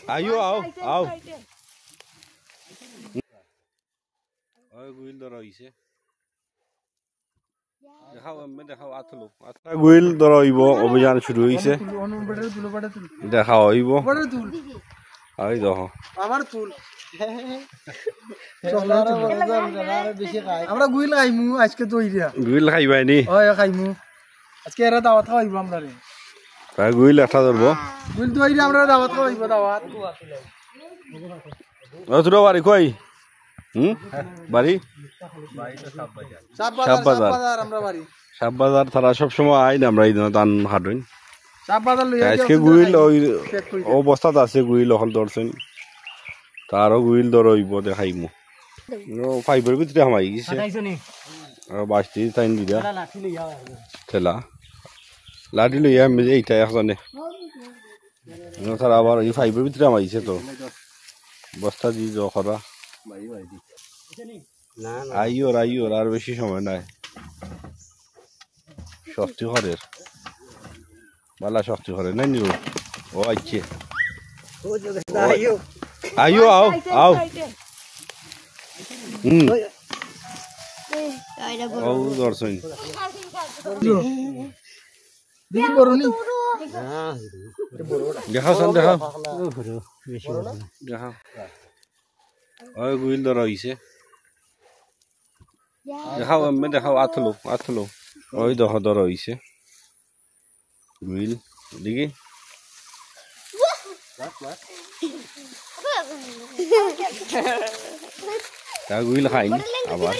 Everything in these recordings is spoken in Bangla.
আইও আও আও ওই গুইল ধরা হইছে দেখাও আমি দেখাও আতলো আতলা গুইল ধরা হইব অভিযান শুরু হইছে দেখাও হইব আই দেখো আমার তুল আমরা গুইল খাইমু আজকে তো ইরিয়া গুইল খাইবাই নি ওই খাইমু আজকে এরা দাওয়াত খাইব আমরা রে তাই গুইল একটা ধরবো গুইল তো ইরিয়া আমরা দাওয়াত খাইব দাওয়াত ও তোর বাড়ি কই বাড়ি সাব বাজার আমরা বাড়ি সাব বাজার তারা সব সময় আইন আমরা এই ধান হাঁটুন সাব বাজার লইয়া আজকে গুইল ওই অবস্থাত আছে গুইল হল ধরছেন তারও গুইল ধর হইব দেখাইমু ফাইবার ভিতরে হামাই গেছে বাঁচতে টাইম দিদা ঠেলা লাঠি লইয়া আমি এইটা একজনে তারা আবার এই ফাইবার ভিতরে হামাইছে তো বস্তা দি জখরা আইওর আর বেশি সময় নাই শক্তি ঘরের বালা শক্তি ঘরে নাই নিও ও আইছে আইও আও আও ও দর্শন দেখি বড়নি দেখাও সান দেখাও দেখাও ওই গুইল ধরা হইছে দেখাও আমি দেখাও আতলো ওই দেখো ধরা হইছে গুইল দেখি তা গুইল খাইনি আবার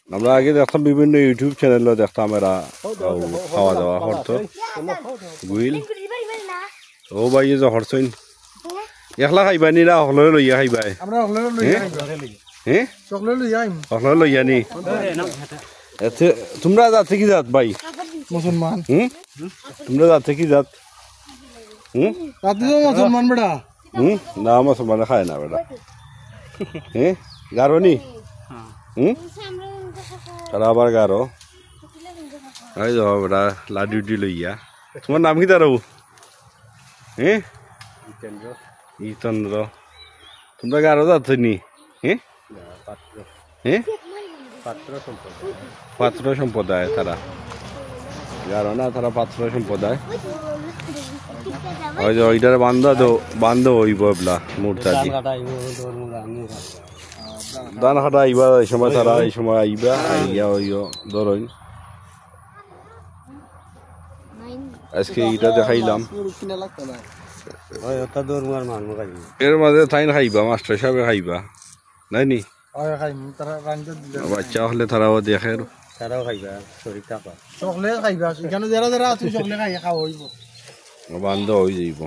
আমরা আগে দেখতাম বিভিন্ন ইউটিউব চ্যানেলে দেখতাম এরা খাওয়া দাওয়া করতো গুইল ও ভাই যে হরছইন একলা খাইবা নি না হলে লইয়া খাইবাই আমরা হলে লইয়া হ্যাঁ চকলে লইয়া হলে লইয়া নি আচ্ছা তোমরা যাচ্ছে কি জাত ভাই মুসলমান তোমরা যাচ্ছে কি জাত রাতে তো মুসলমান বেটা না মুসলমান খায় না বেটা হ্যাঁ গারো নি তারা আবার গারো এই যাও বেটা লাডু ডি লইয়া তোমার নাম কি দাঁড়াবো হ্যাঁ ইতন্দ্র তোমরা গারো যাচ্ছ নি হ্যাঁ হ্যাঁ পাত্র সম্প্রদায় তারা গারো না তারা পাত্র সম্প্রদায় ওই যে ওইটার বান্ধ হইব এবলা মূর্তা দি ধান কাটা আইবা এই সময় তারা এই সময় আইবা আইয়া ওই ধরুন আজকে এটা দেখাইলাম এর মাঝে তাই খাইবা মাস্টার সাহেব খাইবা নাই নি বাচ্চা হলে তারাও দেখে তারাও খাইবা শরীর টাকা চকলে খাইবা এখানে যারা যারা আছে চকলে খাই খাওয়া হইব বান্ধ হয়ে যাইব